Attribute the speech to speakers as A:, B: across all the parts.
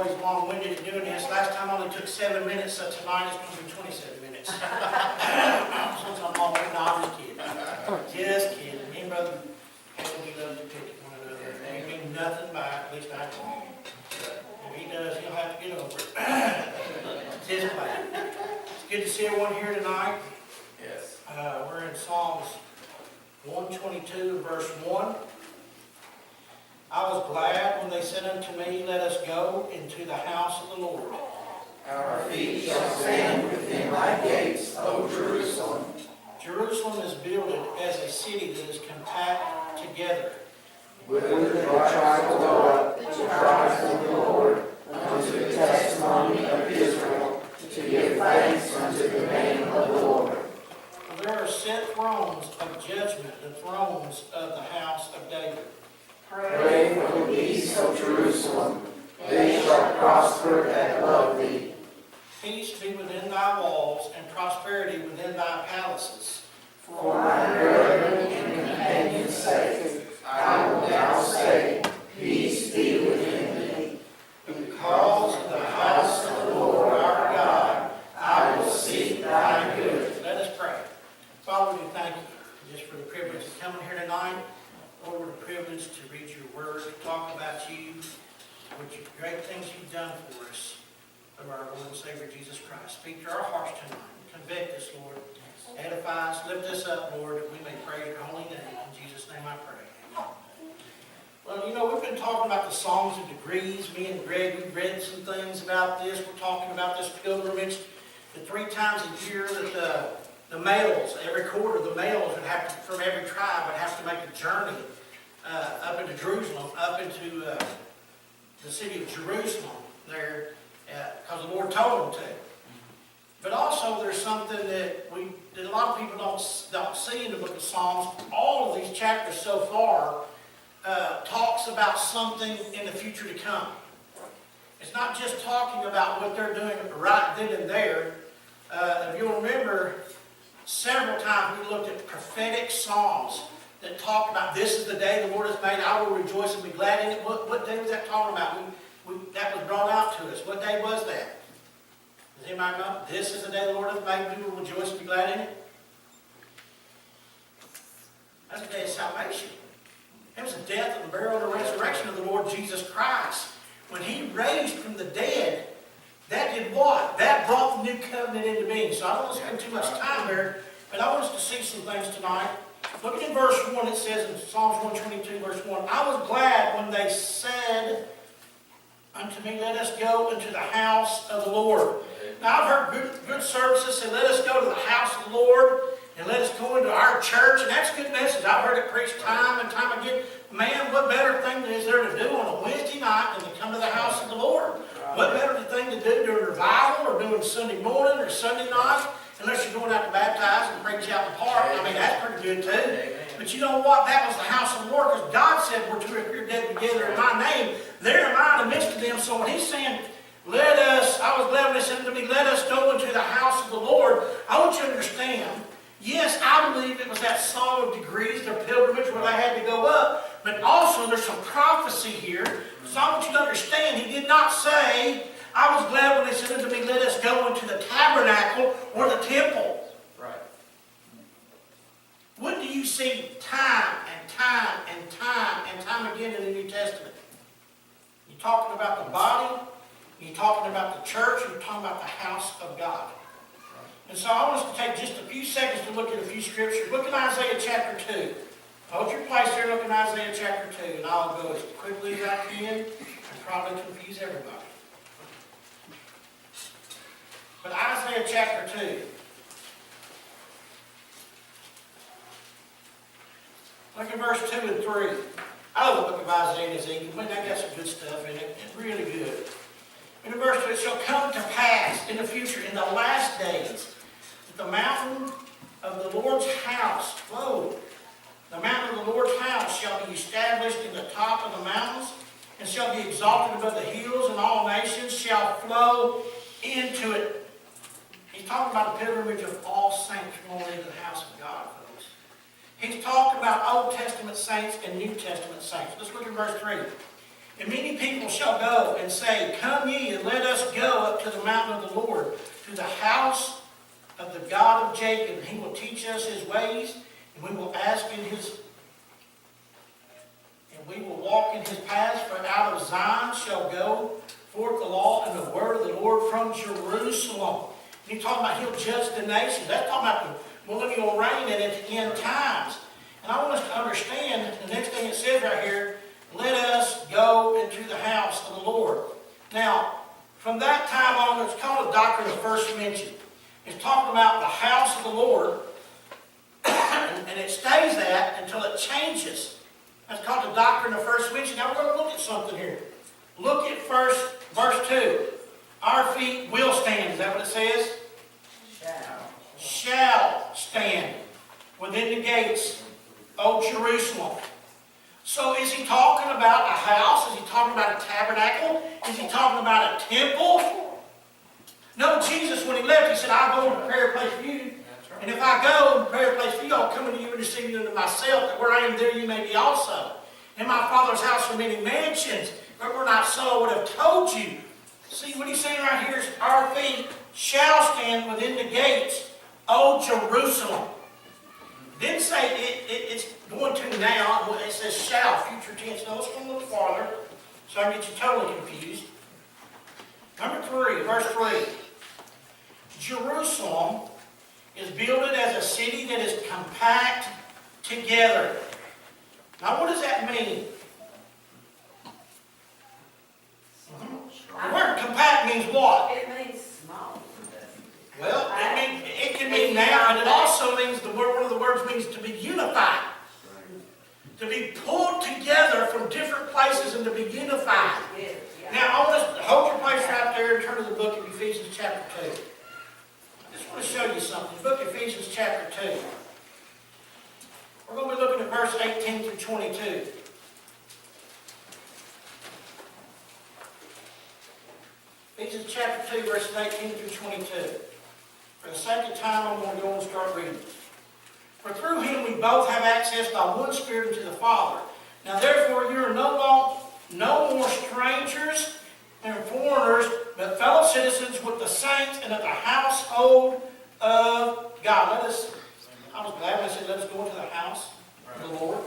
A: Always long-winded at doing this. Last time only took 7 minutes, so tonight it's going to be 27 minutes. Since I'm long-winded, no, I'm just kidding. Just kidding. Me and Brother Harold, we love to pick at one another. And we mean nothing by it, at least I don't. If he does, he'll have to get over it. It's his plan. It's good to see everyone here tonight.
B: Yes.
A: We're in Psalms 122, verse 1. I was glad when they said unto me, let us go into the house of the Lord.
B: Our feet shall stand within thy gates, O Jerusalem.
A: Jerusalem is builded as a city that is compact together.
B: Whither the tribes go up, to cry to the Lord, unto the testimony of Israel, to give thanks unto the name of the Lord.
A: There are set thrones of judgment, the thrones of the house of David.
B: Pray for the peace of Jerusalem. They shall prosper that love thee.
A: Peace be within thy walls, and prosperity within thy palaces.
B: For my brethren and companions' sake, I will now say, peace be within thee. Because of the house of the Lord our God, I will seek thy good.
A: Let us pray. Father, we thank you just for the privilege of coming here tonight. Lord, the privilege to read your word, to talk about you, which great things you've done for us, of our Lord and Savior Jesus Christ. Speak to our hearts tonight. Convict us, Lord. Edify us. Lift us up, Lord, that we may praise your holy name. In Jesus' name I pray. Amen. Well, you know, we've been talking about the songs of degrees. Me and Greg, we've read some things about this. We're talking about this pilgrimage. The 3 times a year that the males, every quarter, the males would have to, from every tribe, would have to make a journey up into Jerusalem, up into the city of Jerusalem there, because the Lord told them to. But also, there's something that a lot of people don't see in the book of Psalms. All of these chapters so far talks about something in the future to come. It's not just talking about what they're doing right then and there. If you'll remember, several times we looked at prophetic psalms that talk about this is the day the Lord has made, I will rejoice and be glad in it. What day was that talking about? That was brought out to us. What day was that? Does anybody know? This is the day the Lord has made, we will rejoice and be glad in it. That's the day of salvation. It was the death and the burial and the resurrection of the Lord Jesus Christ. When he raised from the dead, that did what? That brought the new covenant into being. So I don't want to spend too much time there, but I want us to see some things tonight. Looking at verse 1, it says in Psalms 122, verse 1, I was glad when they said unto me, let us go into the house of the Lord. Now I've heard good services say, let us go to the house of the Lord, and let us go into our church, and that's a good message. I've heard it preached time and time again. Man, what better thing is there to do on a Wednesday night than to come to the house of the Lord? What better thing to do during revival or doing Sunday morning or Sunday night? Unless you're going out to baptize and preach out in the park. I mean, that's pretty good too. But you know what? That was the house of the Lord, because God said, where 2 or 3 are gathered together in my name, there am I in the midst of them. So when he's saying, I was glad when they said to me, let us go into the house of the Lord. I want you to understand, yes, I believe it was that song of degrees, their pilgrimage where they had to go up. But also there's some prophecy here. So I want you to understand, he did not say, I was glad when they said unto me, let us go into the tabernacle or the temple.
B: Right.
A: What do you see time and time and time and time again in the New Testament? You're talking about the body, you're talking about the church, you're talking about the house of God. And so I want us to take just a few seconds to look at a few scriptures. Look at Isaiah chapter 2. Hold your place here, look at Isaiah chapter 2, and I'll go as quickly as I can and probably confuse everybody. But Isaiah chapter 2. Look at verse 2 and 3. I love the book of Isaiah and Ezekiel. Man, that got some good stuff in it. It's really good. In verse 2, it shall come to pass in the future, in the last days, that the mountain of the Lord's house, the mountain of the Lord's house shall be established in the top of the mountains, and shall be exalted above the hills, and all nations shall flow into it. He's talking about the pilgrimage of all saints going into the house of God, folks. He's talking about Old Testament saints and New Testament saints. Let's look at verse 3. And many people shall go and say, Come ye, and let us go up to the mountain of the Lord, to the house of the God of Jacob. And he will teach us his ways, and we will we will walk in his paths. For out of Zion shall go forth the law and the word of the Lord from Jerusalem. And he's talking about he'll judge the nations. That's talking about the millennial reign and at the end times. And I want us to understand the next thing it says right here, let us go into the house of the Lord. Now, from that time on, it's called a doctrine of first mention. It's talking about the house of the Lord, and it stays that until it changes. That's called the doctrine of first mention. Now we're going to look at something here. Look at verse 2. Our feet will stand. Is that what it says? Shall stand within the gates, O Jerusalem. So is he talking about a house? Is he talking about a tabernacle? Is he talking about a temple? No, Jesus, when he left, he said, I'll go and prepare a place for you. And if I go and prepare a place for you, I'll come into you and receive you unto myself, that where I am, there you may be also. In my Father's house are many mansions. If it were not so, I would have told you. See, what he's saying right here is, our feet shall stand within the gates, O Jerusalem. Didn't say it's going to now. It says shall, future tense. Now let's go a little farther so I can get you totally confused. Number 3, verse 3. Jerusalem is builded as a city that is compact together. Now what does that mean? The word compact means what?
C: It means small.
A: Well, it can mean now, and it also means, one of the words means to be unified. To be pulled together from different places and to be unified. Now, I want us to hold your place right there and turn to the book of Ephesians chapter 2. I just want to show you something. The book of Ephesians chapter 2. We're going to be looking at verse 18 through 22. Ephesians chapter 2, verses 18 through 22. For the sake of time, I'm going to go and start reading. For through him we both have access by one Spirit into the Father. Now therefore you are no more strangers and foreigners, but fellow citizens with the saints and of the household of God. I was glad when I said, let us go into the house of the Lord.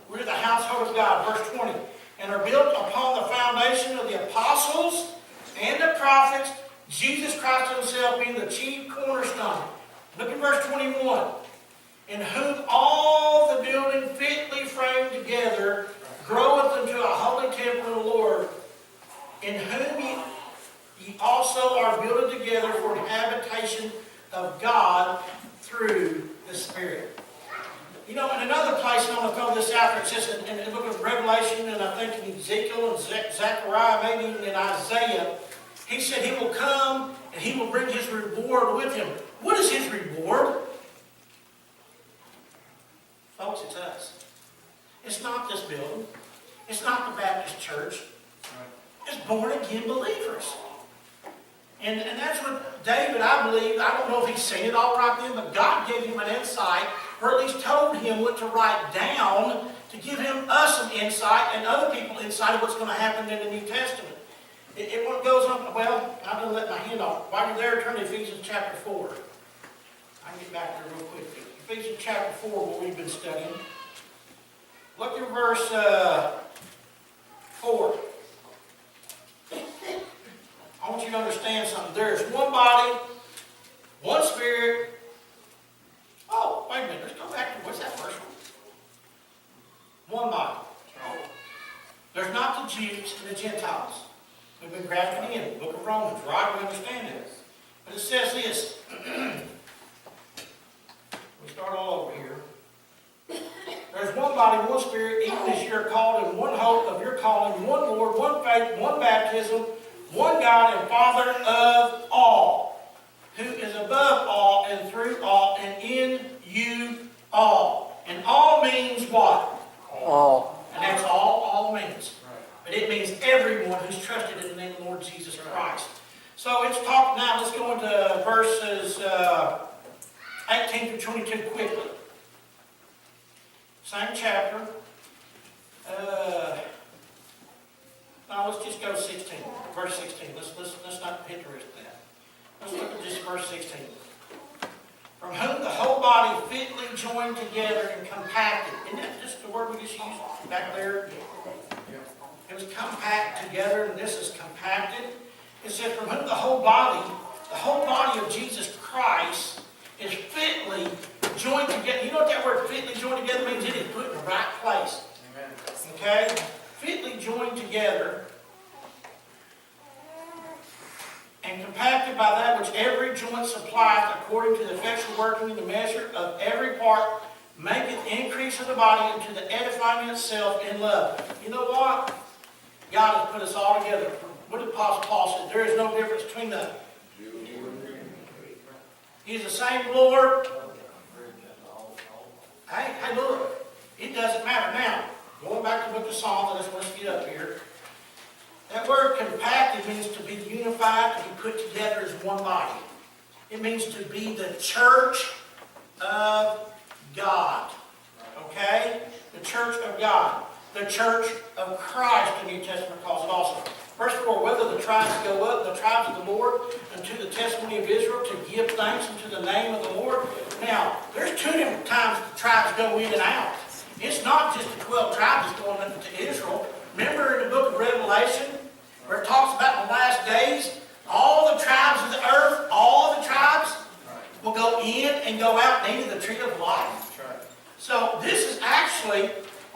A: We're the household of God. Verse 20. And are built upon the foundation of the apostles and the prophets, Jesus Christ himself being the chief cornerstone. Look at verse 21. In whom all the building fitly framed together groweth into a holy temple in the Lord, in whom ye also are builded together for the habitation of God through the Spirit. You know, in another place, and I'm going to throw this out there, it says in the book of Revelation, and I think in Ezekiel and Zechariah, maybe even in Isaiah, he said he will come and he will bring his reward with him. What is his reward? Folks, it's us. It's not this building. It's not the Baptist church. It's born-again believers. And that's what David, I believe, I don't know if he's seen it all right then, but God gave him an insight, or at least told him what to write down to give us some insight and other people insight of what's going to happen in the New Testament. It goes on, well, I'm going to let my hand off. While you're there, turn to Ephesians chapter 4. I can get back there real quick. Ephesians chapter 4, what we've been studying. Look at verse 4. I want you to understand something. There is one body, one Spirit. Oh, wait a minute. Let's go back to, what's that first one? One body. There's not the Jews and the Gentiles. We've been grafted in the book of Romans, right? We understand this. But it says this. We start all over here. There's one body, one Spirit, even as you are called, in one hope of your calling, one Lord, one faith, one baptism, one God and Father of all, who is above all and through all and in you all. And all means what?
D: All.
A: And that's all means. But it means everyone who's trusted in the name of the Lord Jesus Christ. So it's talk now. Let's go into verses 18 through 22 quickly. Same chapter. Now let's just go 16, verse 16. Let's not hit the rest of that. Let's look at just verse 16. From whom the whole body fitly joined together and compacted. Isn't that just the word we just used back there? It was compact together, and this is compacted. It says, from whom the whole body of Jesus Christ is fitly joined together. You know what that word fitly joined together means? It is put in the right place.
B: Amen.
A: Okay? Fitly joined together and compacted by that which every joint supplieth according to the effectual working in the measure of every part, maketh increase of the body into the edifying itself in love. You know what? God has put us all together. What did Apostle Paul say? There is no difference between them. He's the same Lord. Hey, look. It doesn't matter. Now, going back to the book of Psalms, let's get up here. That word compacted means to be unified, to be put together as one body. It means to be the church of God. Okay? The church of God. The church of Christ, the New Testament calls it also. Verse 4, whether the tribes go up, the tribes of the Lord, unto the testimony of Israel, to give thanks unto the name of the Lord. Now, there's two different times the tribes go in and out. It's not just the 12 tribes that's going into Israel. Remember in the book of Revelation, where it talks about in the last days, all the tribes of the earth, all the tribes will go in and go out into the tree of life. So this is actually,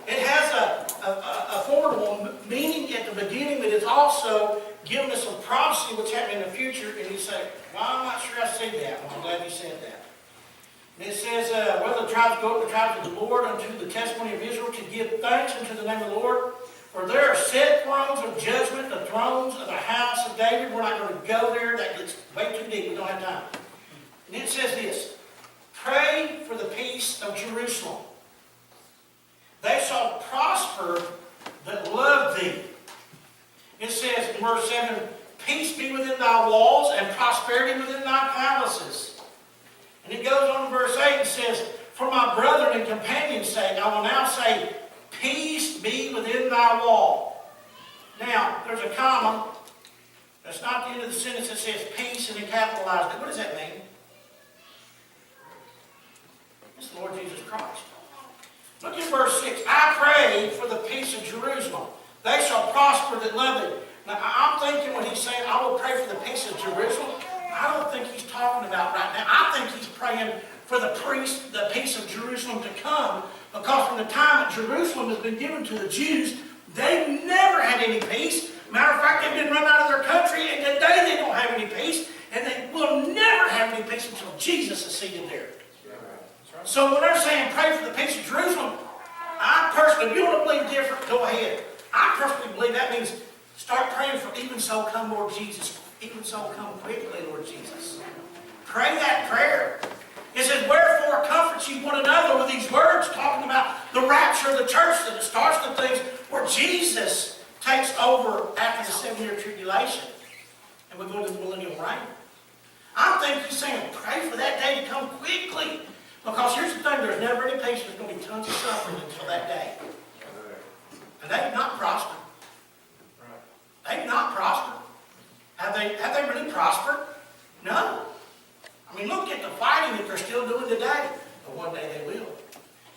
A: it has a formal meaning at the beginning, but it's also giving us some prophecy what's happening in the future. And you say, well, I'm not sure I see that. Well, I'm glad you said that. And it says, whether the tribes go up, the tribes of the Lord, unto the testimony of Israel, to give thanks unto the name of the Lord. For there are set thrones of judgment, the thrones of the house of David. We're not going to go there. That gets way too deep. We don't have time. And it says this, pray for the peace of Jerusalem. They shall prosper that love thee. It says in verse 7, peace be within thy walls and prosperity within thy palaces. And it goes on in verse 8 and says, for my brethren and companions' sake, I will now say, peace be within thy wall. Now, there's a comma. That's not the end of the sentence that says peace and then capitalized it. What does that mean? It's the Lord Jesus Christ. Look at verse 6. I pray for the peace of Jerusalem. They shall prosper that love thee. Now, I'm thinking when he's saying, I will pray for the peace of Jerusalem, I don't think he's talking about right now. I think he's praying for the peace of Jerusalem to come, because from the time that Jerusalem has been given to the Jews, they've never had any peace. Matter of fact, they've been run out of their country, and today they don't have any peace, and they will never have any peace until Jesus is seated there. So when they're saying pray for the peace of Jerusalem, I personally, if you want to believe different, go ahead. I personally believe that means start praying for even so come Lord Jesus. Even so come quickly, Lord Jesus. Pray that prayer. It says, wherefore comfort ye one another with these words, talking about the rapture of the church, that it starts the things where Jesus takes over after the 7-year tribulation. And we go to the millennial reign. I think he's saying, pray for that day to come quickly. Because here's the thing, there's never any peace. There's going to be tons of suffering until that day. And they've not prospered. They've not prospered. Have they really prospered? No. I mean, look at the fighting that they're still doing today. But one day they will.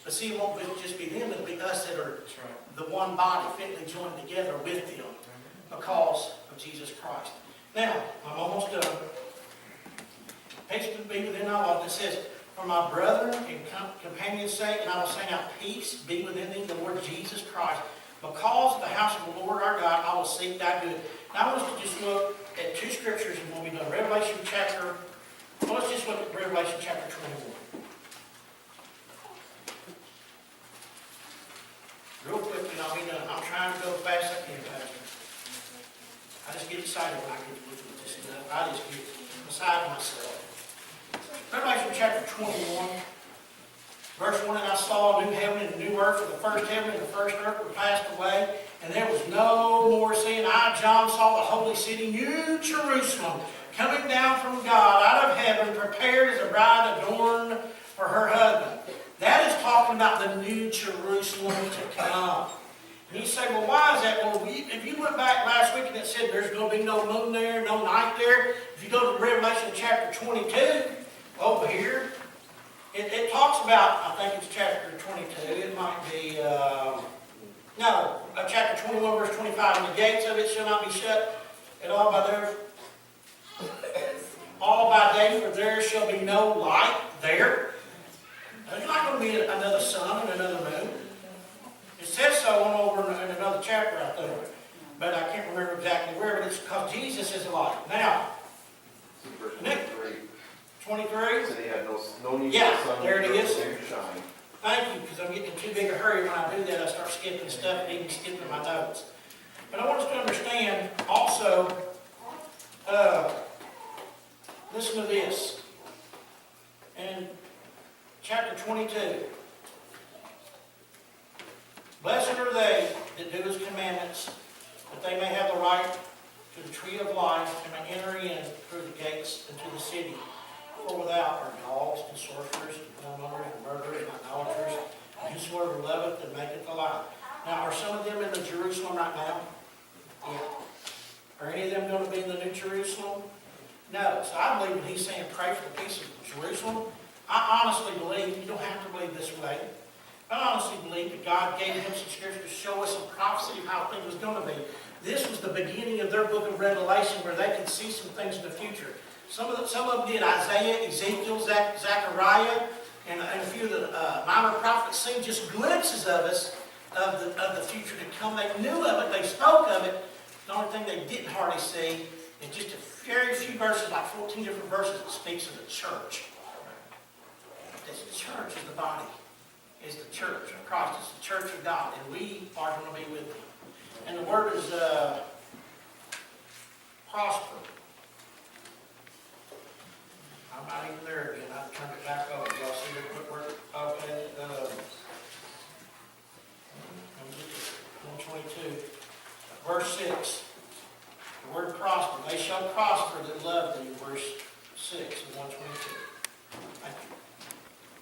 A: But see, it won't just be them. It'll be us that are the one body fitly joined together with them because of Jesus Christ. Now, I'm almost done. Peace be within our walls. It says, for my brethren and companions' sake, and I will say now, peace be within thee, the Lord Jesus Christ. Because of the house of the Lord our God, I will seek thy good. Now I want us to just look at two scriptures and we'll be done. Let's just look at Revelation chapter 21. Real quickly, and I'll be done. I'm trying to go as fast as I can, Pastor. I just get excited when I get to look at this stuff. I just get beside myself. Revelation chapter 21, verse 1, and I saw a new heaven and a new earth, for the first heaven and the first earth were passed away, and there was no more sea. And I, John, saw the holy city, New Jerusalem, coming down from God out of heaven, prepared as a bride adorned for her husband. That is talking about the New Jerusalem to come. And you say, well, why is that? Well, if you went back last week and it said there's going to be no moon there, no night there, if you go to Revelation chapter 22, over here, it talks about, I think it's chapter 22, it might be, chapter 21, verse 25, and the gates of it shall not be shut at all by day, for there shall be no light there. There's not going to be another sun and another moon. It says so on over in another chapter out there, but I can't remember exactly where, but it's because Jesus is the light. Now,
C: Verse
A: Nick.
C: 23.
A: 23?
C: So they had no need
A: Yeah,
C: for the sun
A: there it
C: to
A: is.
C: shine.
A: Thank you, because I'm getting in too big a hurry. When I do that, I start skipping stuff and even skipping my notes. But I want us to understand also, listen to this. In chapter 22, blessed are they that do his commandments, that they may have the right to the tree of life and may enter in through the gates into the city. For without are dogs and sorcerers and whoremongers and murderers and idolaters, and whosoever loveth and maketh a lie. Now, are some of them in the Jerusalem right now? Yeah. Are any of them going to be in the New Jerusalem? No. So I believe when he's saying pray for the peace of Jerusalem, I honestly believe, you don't have to believe this way, I honestly believe that God gave him some scripture to show us some prophecy of how things was going to be. This was the beginning of their book of Revelation where they could see some things in the future. Some of them did. Isaiah, Ezekiel, Zechariah, and a few of the minor prophets seen just glimpses of us, of the future to come. They knew of it. They spoke of it. The only thing they didn't hardly see is just a very few verses, like 14 different verses, that speaks of the church. This church is the body, is the church of Christ. It's the church of God, and we are going to be with him. And the word is prosper. I'm not even there again. I turned it back over. Y'all see the quick word? Okay. 122. Verse 6. The word prosper. They shall prosper that love thee. Verse 6.